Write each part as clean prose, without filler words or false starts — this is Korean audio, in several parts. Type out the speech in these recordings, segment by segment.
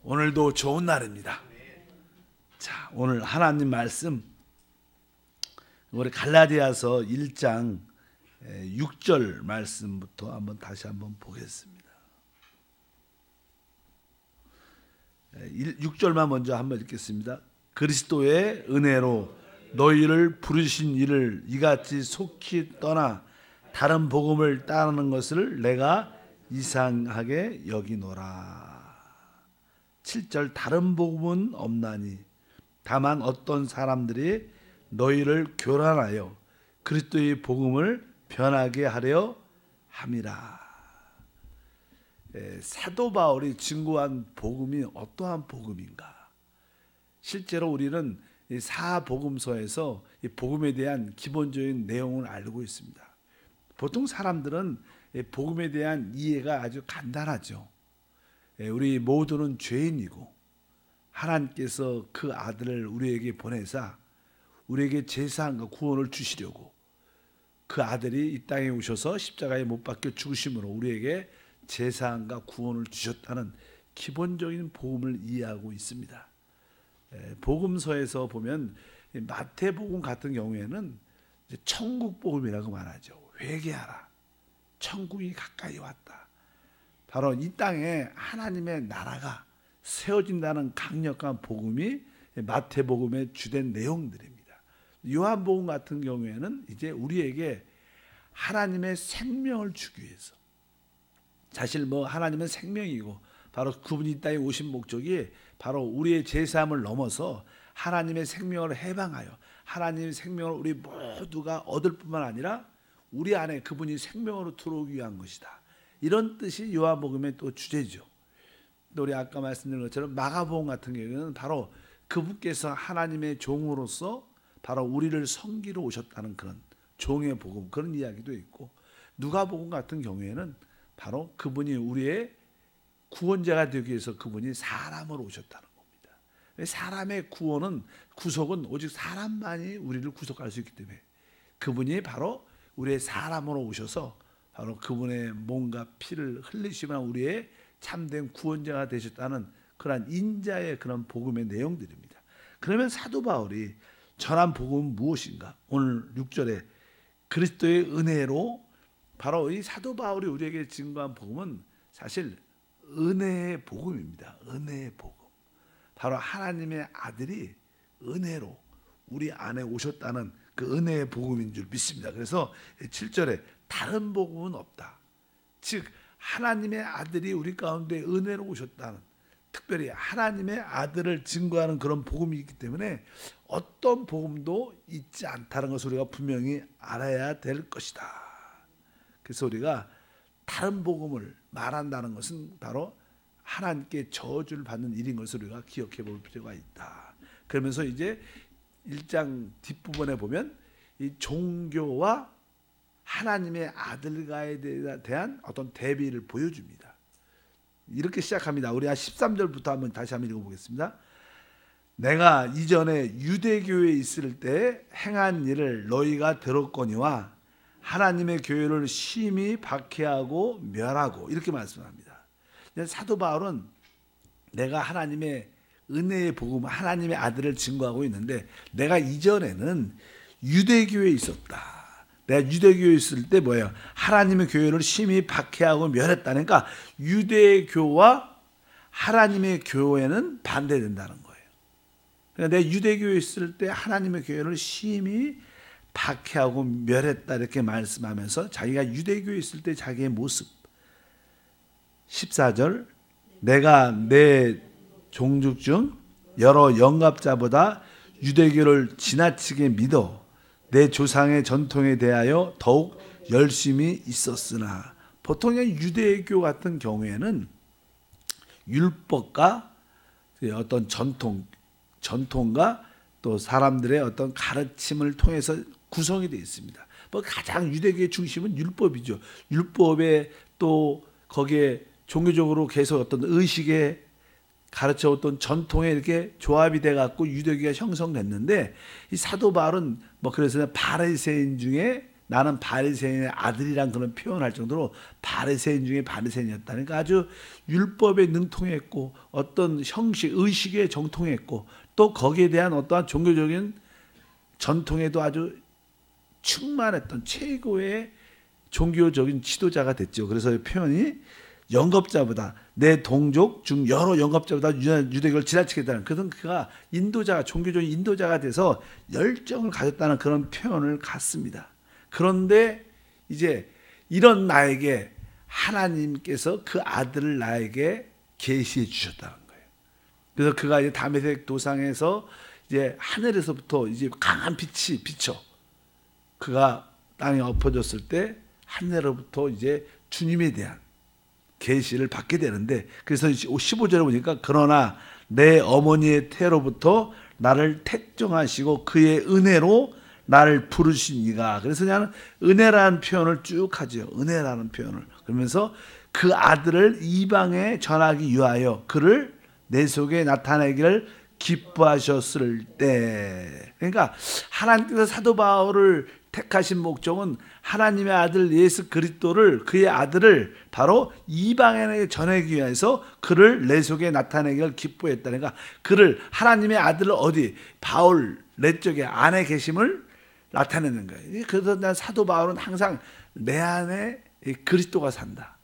오늘도 좋은 날입니다. 자, 오늘 하나님 말씀 우리 갈라디아서 1장 6절 말씀부터 다시 한번 보겠습니다. 6절만 먼저 한번 읽겠습니다. 그리스도의 은혜로 너희를 부르신 이를 이같이 속히 떠나 다른 복음을 따르는 것을 내가 이상하게 여기노라. 7절 다른 복음은 없나니 다만 어떤 사람들이 너희를 교란하여 그리스도의 복음을 변하게 하려 함이라. 사도 바울이 증거한 복음이 어떠한 복음인가? 실제로 우리는 이 사복음서에서 이 복음에 대한 기본적인 내용을 알고 있습니다. 보통 사람들은 복음에 대한 이해가 아주 간단하죠. 우리 모두는 죄인이고 하나님께서 그 아들을 우리에게 보내사 우리에게 제사함과 구원을 주시려고 그 아들이 이 땅에 오셔서 십자가에 못 박혀 죽으심으로 우리에게 제사함과 구원을 주셨다는 기본적인 복음을 이해하고 있습니다. 복음서에서 보면 마태복음 같은 경우에는 천국 복음이라고 말하죠. 회개하라. 천국이 가까이 왔다. 바로 이 땅에 하나님의 나라가 세워진다는 강력한 복음이 마태복음의 주된 내용들입니다. 요한복음 같은 경우에는 이제 우리에게 하나님의 생명을 주기 위해서, 사실 하나님은 생명이고 바로 그분이 이 땅에 오신 목적이 바로 우리의 죄사함을 넘어서 하나님의 생명을 해방하여 하나님의 생명을 우리 모두가 얻을 뿐만 아니라 우리 안에 그분이 생명으로 들어오기 위한 것이다. 이런 뜻이 요한복음의 또 주제죠. 또 우리 아까 말씀드린 것처럼 마가복음 같은 경우에는 바로 그분께서 하나님의 종으로서 바로 우리를 섬기러 오셨다는 그런 종의 복음, 그런 이야기도 있고, 누가복음 같은 경우에는 바로 그분이 우리의 구원자가 되기 위해서 그분이 사람으로 오셨다는 겁니다. 사람의 구속은 오직 사람만이 우리를 구속할 수 있기 때문에 그분이 바로 우리의 사람으로 오셔서 바로 그분의 몸과 피를 흘리시면 우리의 참된 구원자가 되셨다는 그런 인자의 그런 복음의 내용들입니다. 그러면 사도 바울이 전한 복음은 무엇인가? 오늘 6절에 그리스도의 은혜로, 바로 이 사도 바울이 우리에게 증거한 복음은 사실 은혜의 복음입니다. 은혜의 복음. 바로 하나님의 아들이 은혜로 우리 안에 오셨다는 그 은혜의 복음인 줄 믿습니다. 그래서 7절에 다른 복음은 없다. 즉 하나님의 아들이 우리 가운데 은혜로 오셨다는, 특별히 하나님의 아들을 증거하는 그런 복음이 있기 때문에 어떤 복음도 있지 않다는 것을 우리가 분명히 알아야 될 것이다. 그래서 우리가 다른 복음을 말한다는 것은 바로 하나님께 저주를 받는 일인 것을 우리가 기억해 볼 필요가 있다. 그러면서 이제 1장 뒷부분에 보면 이 종교와 하나님의 아들과에 대한 어떤 대비를 보여줍니다. 이렇게 시작합니다. 우리 13절부터 한번 다시 한번 읽어보겠습니다. 내가 이전에 유대교회에 있을 때 행한 일을 너희가 들었거니와 하나님의 교회를 심히 박해하고 멸하고, 이렇게 말씀합니다. 사도 바울은 내가 하나님의 은혜의 복음, 하나님의 아들을 증거하고 있는데 내가 이전에는 유대교회에 있었다. 내가 유대교회에 있을 때 뭐예요? 하나님의 교회를 심히 박해하고 멸했다니까 유대교와 하나님의 교회는 반대된다는 거예요. 그러니까 내가 유대교회에 있을 때 하나님의 교회를 심히 박해하고 멸했다, 이렇게 말씀하면서 자기가 유대교회에 있을 때 자기의 모습, 14절 내가 내 종족 중 여러 영갑자보다 유대교를 지나치게 믿어 내 조상의 전통에 대하여 더욱 열심히 있었으나, 보통의 유대교 같은 경우에는 율법과 어떤 전통과 또 사람들의 어떤 가르침을 통해서 구성이 되어 있습니다. 가장 유대교의 중심은 율법이죠. 율법에 또 거기에 종교적으로 계속 어떤 의식에 가르쳐 어떤 전통에 이렇게 조합이 돼 갖고 유대교가 형성됐는데, 이 사도 바울은 그래서 바리새인 중에 나는 바리새인의 아들이란 그런 표현할 정도로 바리새인 중에 바리새인이었다. 그러니까 아주 율법에 능통했고 어떤 형식, 의식에 정통했고 또 거기에 대한 어떠한 종교적인 전통에도 아주 충만했던 최고의 종교적인 지도자가 됐죠. 그래서 표현이 영겁자보다 내 동족 중 여러 영겁자보다 유대교를 지나치겠다는 그런 그가 인도자가 종교적인 인도자가 돼서 열정을 가졌다는 그런 표현을 갖습니다. 그런데 이제 이런 나에게 하나님께서 그 아들을 나에게 계시해 주셨다는 거예요. 그래서 그가 이제 다메섹 도상에서 이제 하늘에서부터 이제 강한 빛이 비쳐 그가 땅에 엎어졌을 때 하늘로부터 이제 주님에 대한 계시를 받게 되는데 그래서 15절에 보니까 그러나 내 어머니의 태로부터 나를 택정하시고 그의 은혜로 나를 부르신 이가 그래서 그냥 은혜라는 표현을 쭉 하죠. 은혜라는 표현을 그러면서 그 아들을 이방에 전하기 위하여 그를 내 속에 나타내기를 기뻐하셨을 때 그러니까 하나님께서 사도 바울을 택하신 목적은 하나님의 아들 예수 그리스도를 그의 아들을 바로 이방인에게 전하기 위해서 그를 내 속에 나타내기를 기뻐했다. 그러니까 그를 하나님의 아들을 어디 바울 내적에 안에 계심을 나타내는 거예요. 그래서 난 사도 바울은 항상 내 안에 그리스도가 산다.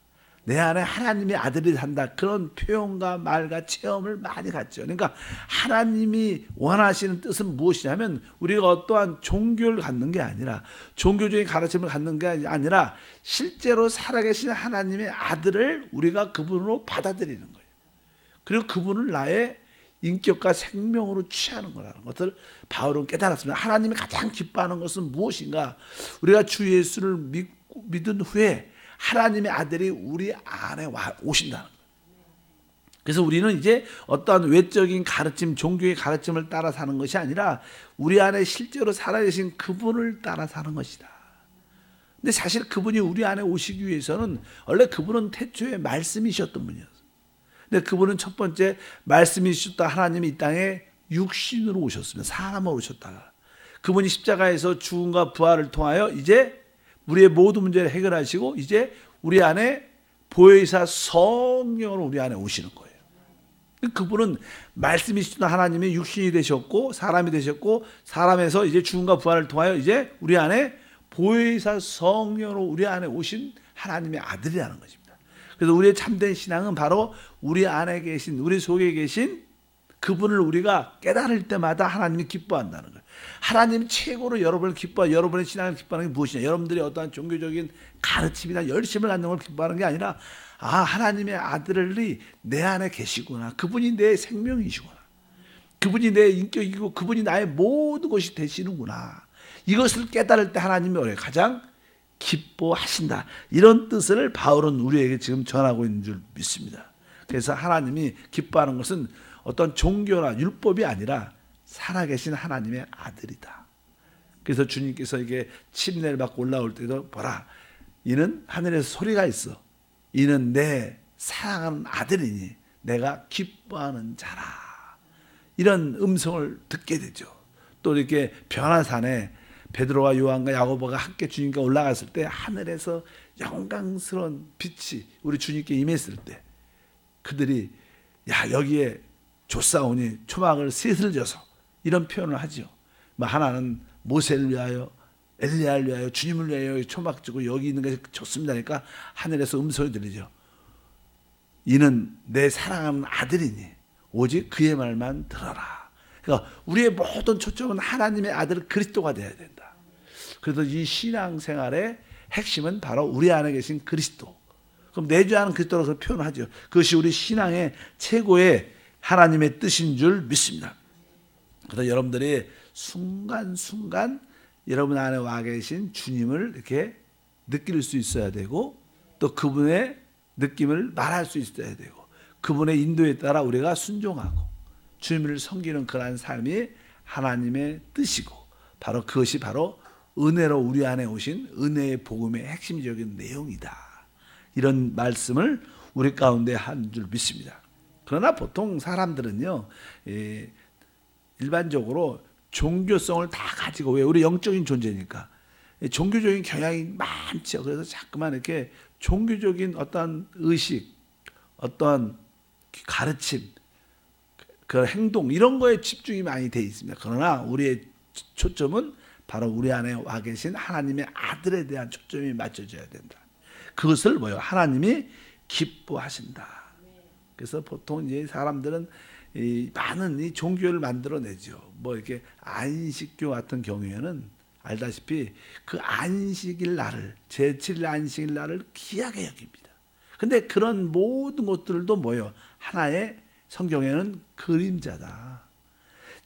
내 안에 하나님의 아들이 산다. 그런 표현과 말과 체험을 많이 갖죠. 그러니까 하나님이 원하시는 뜻은 무엇이냐면 우리가 어떠한 종교를 갖는 게 아니라 종교적인 가르침을 갖는 게 아니라 실제로 살아계신 하나님의 아들을 우리가 그분으로 받아들이는 거예요. 그리고 그분을 나의 인격과 생명으로 취하는 거라는 것을 바울은 깨달았습니다. 하나님이 가장 기뻐하는 것은 무엇인가? 우리가 주 예수를 믿은 후에 하나님의 아들이 우리 안에 오신다는 거예요. 그래서 우리는 이제 어떠한 외적인 가르침, 종교의 가르침을 따라 사는 것이 아니라 우리 안에 실제로 살아계신 그분을 따라 사는 것이다. 근데 사실 그분이 우리 안에 오시기 위해서는 원래 그분은 태초에 말씀이셨던 분이었어요. 근데 그분은 첫 번째 말씀이셨다 하나님이 이 땅에 육신으로 오셨으면 사람으로 오셨다가 그분이 십자가에서 죽음과 부활을 통하여 이제 우리의 모든 문제를 해결하시고 이제 우리 안에 보혜사 성령으로 우리 안에 오시는 거예요. 그분은 말씀이시던 하나님이 육신이 되셨고 사람이 되셨고 사람에서 이제 죽음과 부활을 통하여 이제 우리 안에 보혜사 성령으로 우리 안에 오신 하나님의 아들이라는 것입니다. 그래서 우리의 참된 신앙은 바로 우리 안에 계신 우리 속에 계신 그분을 우리가 깨달을 때마다 하나님이 기뻐한다는 거예요. 하나님 최고로 여러분을 여러분의 신앙을 기뻐하는 게 무엇이냐? 여러분들이 어떠한 종교적인 가르침이나 열심을 갖는 걸 기뻐하는 게 아니라 하나님의 아들이 내 안에 계시구나. 그분이 내 생명이시구나. 그분이 내 인격이고 그분이 나의 모든 것이 되시는구나. 이것을 깨달을 때 하나님이 가장 기뻐하신다. 이런 뜻을 바울은 우리에게 지금 전하고 있는 줄 믿습니다. 그래서 하나님이 기뻐하는 것은 어떤 종교나 율법이 아니라 살아계신 하나님의 아들이다. 그래서 주님께서 이게 침례를 받고 올라올 때도 보라 이는 하늘에서 소리가 있어 이는 내 사랑하는 아들이니 내가 기뻐하는 자라 이런 음성을 듣게 되죠. 또 이렇게 변화산에 베드로와 요한과 야고보가 함께 주님께 올라갔을 때 하늘에서 영광스러운 빛이 우리 주님께 임했을 때 그들이 여기에 조사오니 초막을 셋을 져서 이런 표현을 하죠. 하나는 모세를 위하여 엘리야를 위하여 주님을 위하여 초막 지고 여기 있는 것이 좋습니다. 그러니까 하늘에서 음성이 들리죠. 이는 내 사랑하는 아들이니 오직 그의 말만 들어라. 그러니까 우리의 모든 초점은 하나님의 아들 그리스도가 되어야 된다. 그래서 이 신앙생활의 핵심은 바로 우리 안에 계신 그리스도. 그럼 내주하는 그리스도라고 표현을 하죠. 그것이 우리 신앙의 최고의 하나님의 뜻인 줄 믿습니다. 그래서 여러분들이 순간순간 여러분 안에 와 계신 주님을 이렇게 느낄 수 있어야 되고 또 그분의 느낌을 말할 수 있어야 되고 그분의 인도에 따라 우리가 순종하고 주님을 섬기는 그러한 삶이 하나님의 뜻이고 바로 그것이 바로 은혜로 우리 안에 오신 은혜의 복음의 핵심적인 내용이다. 이런 말씀을 우리 가운데 한 줄 믿습니다. 그러나 보통 사람들은요, 일반적으로 종교성을 다 가지고, 왜 우리 영적인 존재니까 종교적인 경향이 많죠. 그래서 자꾸만 이렇게 종교적인 어떤 의식, 어떤 가르침, 그 행동 이런 거에 집중이 많이 돼 있습니다. 그러나 우리의 초점은 바로 우리 안에 와 계신 하나님의 아들에 대한 초점이 맞춰져야 된다. 그것을 뭐요? 하나님이 기뻐하신다. 그래서 보통 이제 사람들은 많은 이 종교를 만들어내죠. 뭐 이렇게 안식교 같은 경우에는 알다시피 그 안식일 날을, 제7일 안식일 날을 귀하게 여깁니다. 근데 그런 모든 것들도 뭐예요? 하나의 성경에는 그림자다.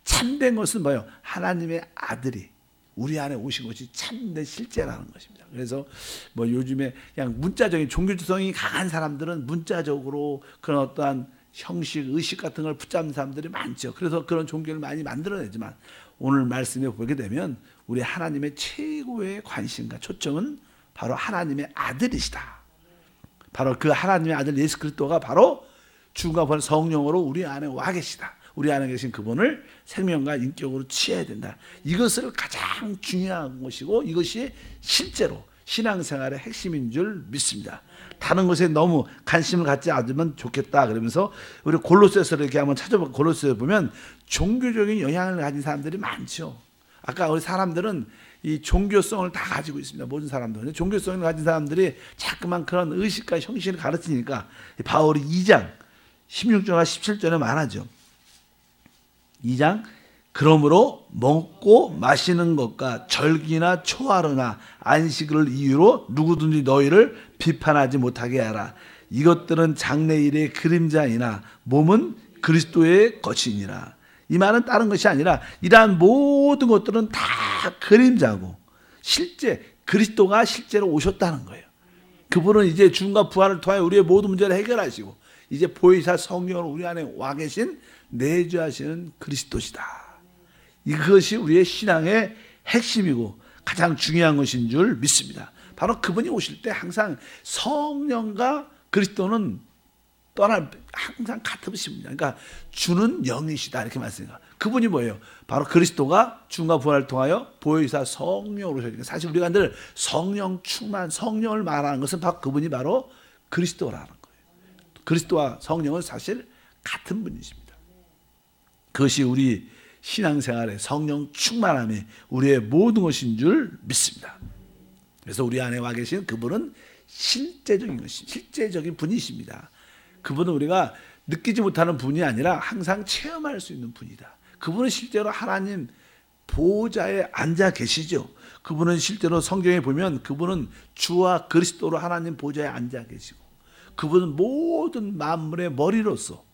참된 것은 뭐예요? 하나님의 아들이 우리 안에 오신 것이 참된 실제라는 것입니다. 그래서 뭐 요즘에 그냥 문자적인 종교성이 강한 사람들은 문자적으로 그런 어떠한 형식, 의식 같은 걸 붙잡는 사람들이 많죠. 그래서 그런 종교를 많이 만들어내지만 오늘 말씀에 보게 되면 우리 하나님의 최고의 관심과 초점은 바로 하나님의 아들이시다. 바로 그 하나님의 아들 예수 그리스도가 바로 죽음과 부활 성령으로 우리 안에 와 계시다. 우리 안에 계신 그분을 생명과 인격으로 취해야 된다. 이것을 가장 중요한 것이고 이것이 실제로 신앙생활의 핵심인 줄 믿습니다. 다른 것에 너무 관심을 갖지 않으면 좋겠다 그러면서 우리 골로새서를 이렇게 한번 찾아보고 골로새서 보면 종교적인 영향을 가진 사람들이 많죠. 아까 우리 사람들은 이 종교성을 다 가지고 있습니다. 모든 사람들은 종교성을 가진 사람들이 자꾸만 그런 의식과 형식을 가르치니까 바울이 2장 16절과 17절에 말하죠. 2장 그러므로 먹고 마시는 것과 절기나 초하루나 안식을 이유로 누구든지 너희를 비판하지 못하게 하라. 이것들은 장래일의 그림자이나 몸은 그리스도의 것이니라. 이 말은 다른 것이 아니라 이러한 모든 것들은 다 그림자고 실제 그리스도가 실제로 오셨다는 거예요. 그분은 이제 죽음과 부활을 통하여 우리의 모든 문제를 해결하시고 이제 보혜사 성령으로 우리 안에 와 계신 내주하시는 그리스도시다. 이것이 우리의 신앙의 핵심이고 가장 중요한 것인 줄 믿습니다. 바로 그분이 오실 때 항상 성령과 그리스도는 항상 같으십니다. 그러니까 주는 영이시다 이렇게 말씀합니다. 그분이 뭐예요? 바로 그리스도가 죽음과 부활을 통하여 보혜사 성령으로 오셨으니까 사실 우리가 늘 성령 충만, 성령을 말하는 것은 바로 그분이 바로 그리스도라는 거예요. 그리스도와 성령은 사실 같은 분이십니다. 그것이 우리 신앙생활의 성령 충만함이 우리의 모든 것인 줄 믿습니다. 그래서 우리 안에 와 계신 그분은 실제적인 분이십니다. 그분은 우리가 느끼지 못하는 분이 아니라 항상 체험할 수 있는 분이다. 그분은 실제로 하나님 보좌에 앉아 계시죠. 그분은 실제로 성경에 보면 그분은 주와 그리스도로 하나님 보좌에 앉아 계시고 그분은 모든 만물의 머리로서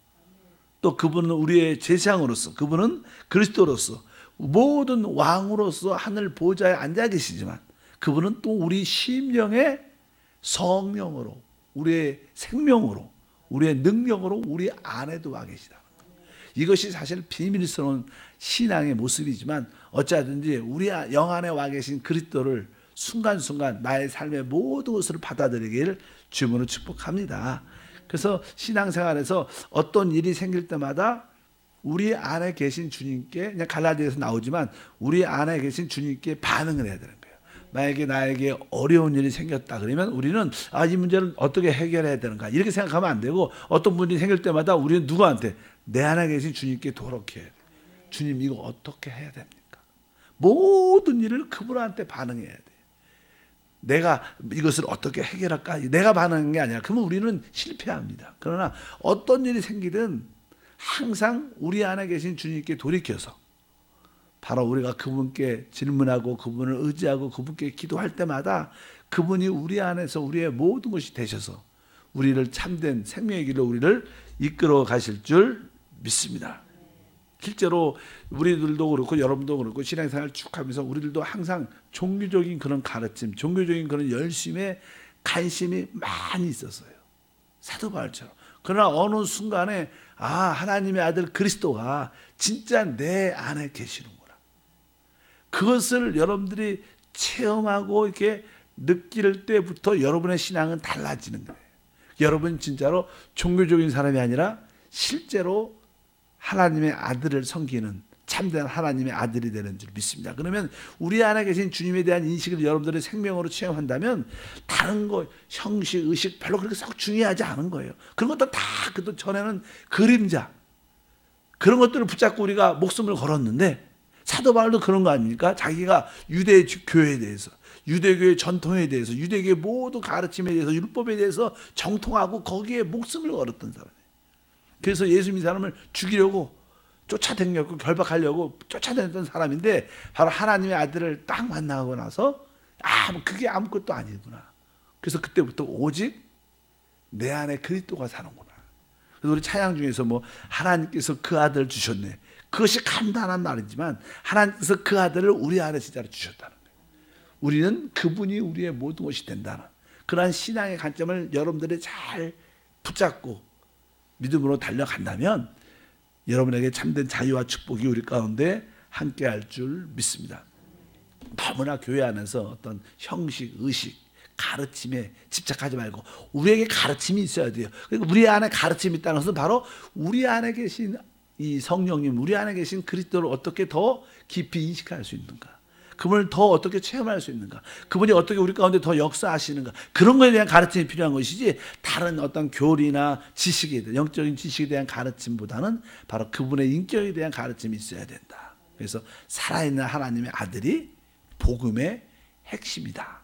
또 그분은 우리의 제사장으로서 그분은 그리스도로서 모든 왕으로서 하늘 보좌에 앉아 계시지만 그분은 또 우리 심령의 성령으로 우리의 생명으로 우리의 능력으로 우리 안에도 와 계시다. 이것이 사실 비밀스러운 신앙의 모습이지만 어찌하든지 우리 영 안에 와 계신 그리스도를 순간순간 나의 삶의 모든 것을 받아들이기를 주님으로 축복합니다. 그래서 신앙생활에서 어떤 일이 생길 때마다 우리 안에 계신 주님께 그냥 갈라디아에서 나오지만 우리 안에 계신 주님께 반응을 해야 되는 거예요. 만약에 나에게 어려운 일이 생겼다 그러면 우리는 이 문제를 어떻게 해결해야 되는가 이렇게 생각하면 안 되고 어떤 문제가 생길 때마다 우리는 누구한테 내 안에 계신 주님께 도록해야 돼요. 주님 이거 어떻게 해야 됩니까? 모든 일을 그분한테 반응해야 돼요. 내가 이것을 어떻게 해결할까? 내가 반응하는 게 아니라 그러면 우리는 실패합니다. 그러나 어떤 일이 생기든 항상 우리 안에 계신 주님께 돌이켜서 바로 우리가 그분께 질문하고 그분을 의지하고 그분께 기도할 때마다 그분이 우리 안에서 우리의 모든 것이 되셔서 우리를 참된 생명의 길로 우리를 이끌어 가실 줄 믿습니다. 실제로 우리들도 그렇고 여러분도 그렇고 신앙생활 쭉 하면서 우리들도 항상 종교적인 그런 가르침, 종교적인 그런 열심에 관심이 많이 있었어요. 사도 바울처럼. 그러나 어느 순간에 하나님의 아들 그리스도가 진짜 내 안에 계시는구나. 그것을 여러분들이 체험하고 이렇게 느낄 때부터 여러분의 신앙은 달라지는 거예요. 여러분 진짜로 종교적인 사람이 아니라 실제로 하나님의 아들을 섬기는 참된 하나님의 아들이 되는 줄 믿습니다. 그러면 우리 안에 계신 주님에 대한 인식을 여러분들의 생명으로 체험한다면 다른 거 형식, 의식 별로 그렇게 썩 중요하지 않은 거예요. 그런 것도 다 그 전에는 그림자 그런 것들을 붙잡고 우리가 목숨을 걸었는데 사도 바울도 그런 거 아닙니까? 자기가 유대 교회에 대해서 유대교의 전통에 대해서 유대교의 모든 가르침에 대해서 율법에 대해서 정통하고 거기에 목숨을 걸었던 사람이에요. 그래서 예수 믿는 사람을 죽이려고 쫓아다녔고 결박하려고 쫓아다녔던 사람인데 바로 하나님의 아들을 딱 만나고 나서 그게 아무것도 아니구나. 그래서 그때부터 오직 내 안에 그리스도가 사는구나. 그래서 우리 찬양 중에서 하나님께서 그 아들을 주셨네. 그것이 간단한 말이지만 하나님께서 그 아들을 우리 안에 진짜로 주셨다는 거예요. 우리는 그분이 우리의 모든 것이 된다는 그러한 신앙의 관점을 여러분들이 잘 붙잡고 믿음으로 달려간다면 여러분에게 참된 자유와 축복이 우리 가운데 함께할 줄 믿습니다. 너무나 교회 안에서 어떤 형식, 의식, 가르침에 집착하지 말고 우리에게 가르침이 있어야 돼요. 그러니까 우리 안에 가르침이 있다는 것은 바로 우리 안에 계신 이 성령님, 우리 안에 계신 그리스도를 어떻게 더 깊이 인식할 수 있는가, 그분을 더 어떻게 체험할 수 있는가, 그분이 어떻게 우리 가운데 더 역사하시는가, 그런 것에 대한 가르침이 필요한 것이지 다른 어떤 교리나 지식에 대한 영적인 지식에 대한 가르침보다는 바로 그분의 인격에 대한 가르침이 있어야 된다. 그래서 살아있는 하나님의 아들이 복음의 핵심이다.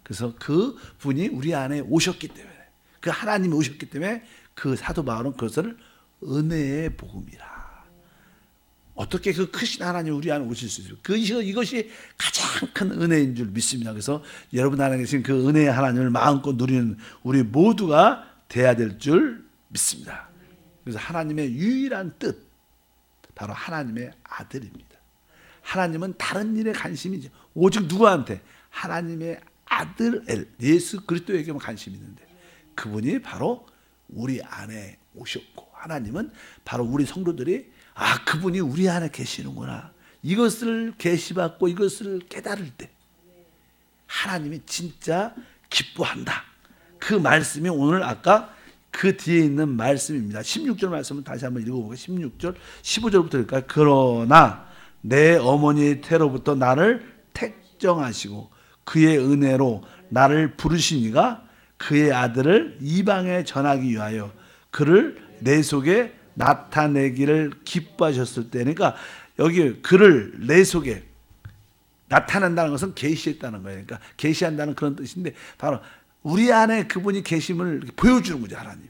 그래서 그 분이 우리 안에 오셨기 때문에, 그 하나님이 오셨기 때문에 그 사도 바울은 그것을 은혜의 복음이라. 어떻게 그 크신 하나님 우리 안에 오실 수 있을까? 이것이 가장 큰 은혜인 줄 믿습니다. 그래서 여러분 안에 계신 그 은혜의 하나님을 마음껏 누리는 우리 모두가 돼야 될 줄 믿습니다. 그래서 하나님의 유일한 뜻, 바로 하나님의 아들입니다. 하나님은 다른 일에 관심이죠. 오직 누구한테? 하나님의 아들 예수 그리스도에게만 관심이 있는데 그분이 바로 우리 안에 오셨고, 하나님은 바로 우리 성도들이 그분이 우리 안에 계시는구나, 이것을 계시받고 이것을 깨달을 때 하나님이 진짜 기뻐한다. 그 말씀이 오늘 아까 그 뒤에 있는 말씀입니다. 16절 말씀을 다시 한번 읽어보겠습니다. 16절 15절부터 읽을까요? 그러나 내 어머니의 태로부터 나를 택정하시고 그의 은혜로 나를 부르시니가 그의 아들을 이방에 전하기 위하여 그를 내 속에 나타내기를 기뻐하셨을 때, 그러니까 여기 그를 내 속에 나타낸다는 것은 계시했다는 거예요. 그러니까 계시한다는 그런 뜻인데 바로 우리 안에 그분이 계심을 보여주는 거죠, 하나님이.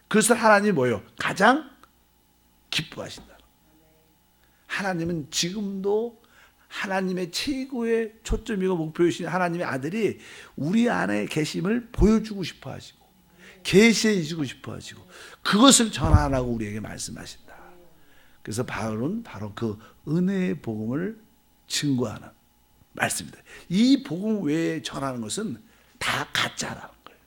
그래서 하나님이 뭐예요? 가장 기뻐하신다. 하나님은 지금도 하나님의 최고의 초점이고 목표이신 하나님의 아들이 우리 안에 계심을 보여주고 싶어 하시고 계시해 주고 싶어 하시고 그것을 전하라고 우리에게 말씀하신다. 그래서 바울은 바로 그 은혜의 복음을 증거하는 말씀입니다. 이 복음 외에 전하는 것은 다 가짜라는 거예요.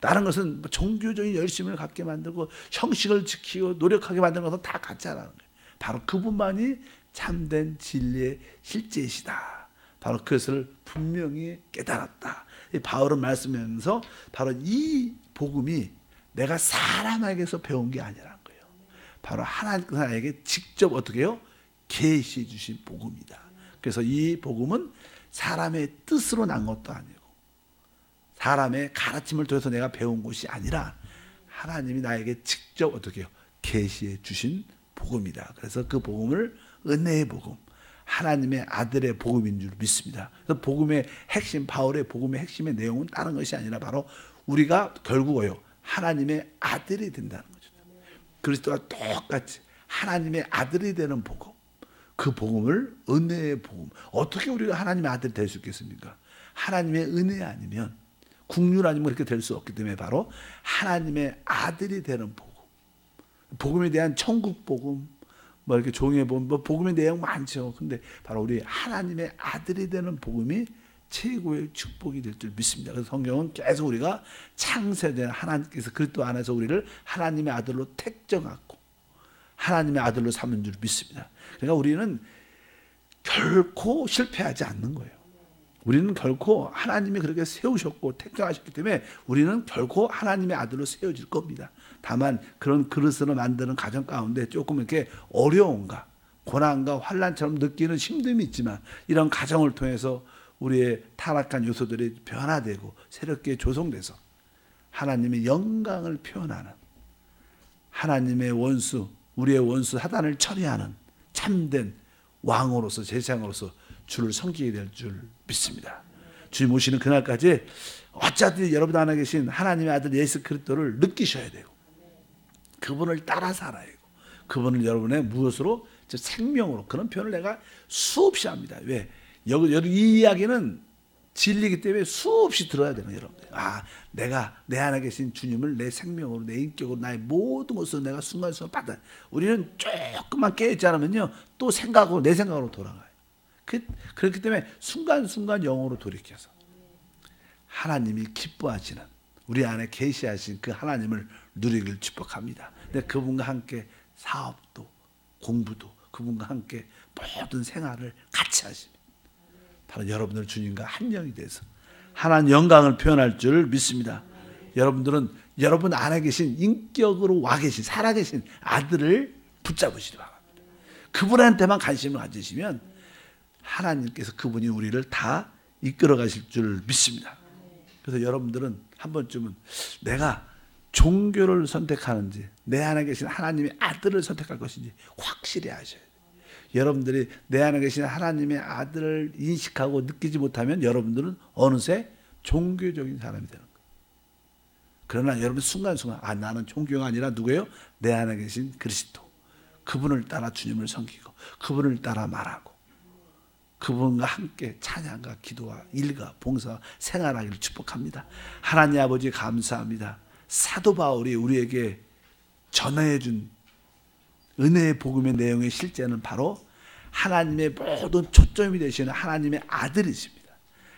다른 것은 종교적인 열심을 갖게 만들고 형식을 지키고 노력하게 만드는 것은 다 가짜라는 거예요. 바로 그분만이 참된 진리의 실제이시다. 바로 그것을 분명히 깨달았다. 바울은 말씀하면서 바로 이 복음이 내가 사람에게서 배운 게 아니라는 거예요. 바로 하나님에게 직접 어떻게 해요? 계시해 주신 복음이다. 그래서 이 복음은 사람의 뜻으로 난 것도 아니고 사람의 가르침을 통해서 내가 배운 것이 아니라 하나님이 나에게 직접 어떻게 해요? 계시해 주신 복음이다. 그래서 그 복음을 은혜의 복음, 하나님의 아들의 복음인 줄 믿습니다. 그래서 복음의 핵심, 바울의 복음의 핵심의 내용은 다른 것이 아니라 바로 우리가 결국에요, 하나님의 아들이 된다는 거죠. 그리스도와 똑같이 하나님의 아들이 되는 복음, 그 복음을 은혜의 복음. 어떻게 우리가 하나님의 아들이 될 수 있겠습니까? 하나님의 은혜 아니면, 국률 아니면 그렇게 될 수 없기 때문에 바로 하나님의 아들이 되는 복음. 복음에 대한 천국 복음, 이렇게 종이에 보면 복음의 내용 많죠. 근데 바로 우리 하나님의 아들이 되는 복음이 최고의 축복이 될 줄 믿습니다. 그래서 성경은 계속 우리가 창세된 하나님께서 그리스도 안에서 우리를 하나님의 아들로 택정하고 하나님의 아들로 삼은 줄 믿습니다. 그러니까 우리는 결코 실패하지 않는 거예요. 우리는 결코 하나님이 그렇게 세우셨고 택정하셨기 때문에 우리는 결코 하나님의 아들로 세워질 겁니다. 다만 그런 그릇으로 만드는 가정 가운데 조금 이렇게 어려움과 고난과 환난처럼 느끼는 힘듦이 있지만 이런 가정을 통해서 우리의 타락한 요소들이 변화되고 새롭게 조성돼서 하나님의 영광을 표현하는 하나님의 원수, 우리의 원수 사단을 처리하는 참된 왕으로서 제사장으로서 주를 섬기게 될 줄 믿습니다. 주님 오시는 그날까지 어차피 여러분 안에 계신 하나님의 아들 예수 그리스도를 느끼셔야 되고 그분을 따라 살아야 되고 그분을 여러분의 무엇으로? 생명으로. 그런 표현을 내가 수없이 합니다. 왜? 여기 이 이야기는 진리이기 때문에 수없이 들어야 되는 여러분들. 내가 내 안에 계신 주님을 내 생명으로 내 인격으로 나의 모든 것으로 내가 순간순간 받아. 우리는 조금만 깨어있지 않으면요 또 생각으로 내 생각으로 돌아가요. 그렇기 때문에 순간순간 영으로 돌이켜서 하나님이 기뻐하시는 우리 안에 계시하신 그 하나님을 누리길 축복합니다. 근데 그분과 함께 사업도 공부도 그분과 함께 모든 생활을 같이 하십니다. 바로 여러분들 주님과 한 영이 돼서 하나님 영광을 표현할 줄 믿습니다. 여러분들은 여러분 안에 계신 인격으로 와 계신 살아계신 아들을 붙잡으시기 바랍니다. 그분한테만 관심을 가지시면 하나님께서 그분이 우리를 다 이끌어 가실 줄 믿습니다. 그래서 여러분들은 한 번쯤은 내가 종교를 선택하는지 내 안에 계신 하나님의 아들을 선택할 것인지 확실히 아셔야 돼요. 여러분들이 내 안에 계신 하나님의 아들을 인식하고 느끼지 못하면 여러분들은 어느새 종교적인 사람이 되는 거예요. 그러나 여러분 순간순간 나는 종교가 아니라 누구예요? 내 안에 계신 그리스도. 그분을 따라 주님을 섬기고 그분을 따라 말하고 그분과 함께 찬양과 기도와 일과 봉사 생활하기를 축복합니다. 하나님 아버지 감사합니다. 사도 바울이 우리에게 전해준 은혜의 복음의 내용의 실제는 바로 하나님의 모든 초점이 되시는 하나님의 아들이십니다.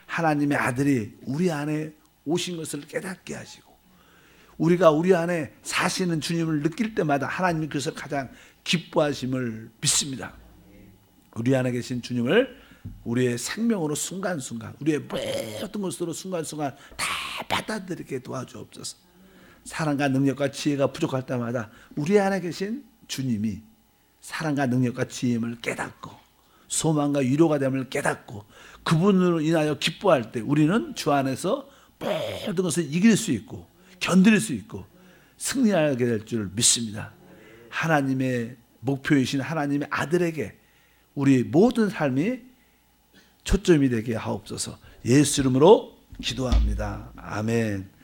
하나님의 아들이 우리 안에 오신 것을 깨닫게 하시고 우리가 우리 안에 사시는 주님을 느낄 때마다 하나님이 그것을 가장 기뻐하심을 믿습니다. 우리 안에 계신 주님을 우리의 생명으로 순간순간 우리의 모든 것으로 순간순간 다 받아들이게 도와주옵소서. 사랑과 능력과 지혜가 부족할 때마다 우리 안에 계신 주님이 사랑과 능력과 지혜임을 깨닫고 소망과 위로가 됨을 깨닫고 그분으로 인하여 기뻐할 때 우리는 주 안에서 모든 것을 이길 수 있고 견딜 수 있고 승리하게 될 줄 믿습니다. 하나님의 목표이신 하나님의 아들에게 우리 모든 삶이 초점이 되게 하옵소서. 예수 이름으로 기도합니다. 아멘.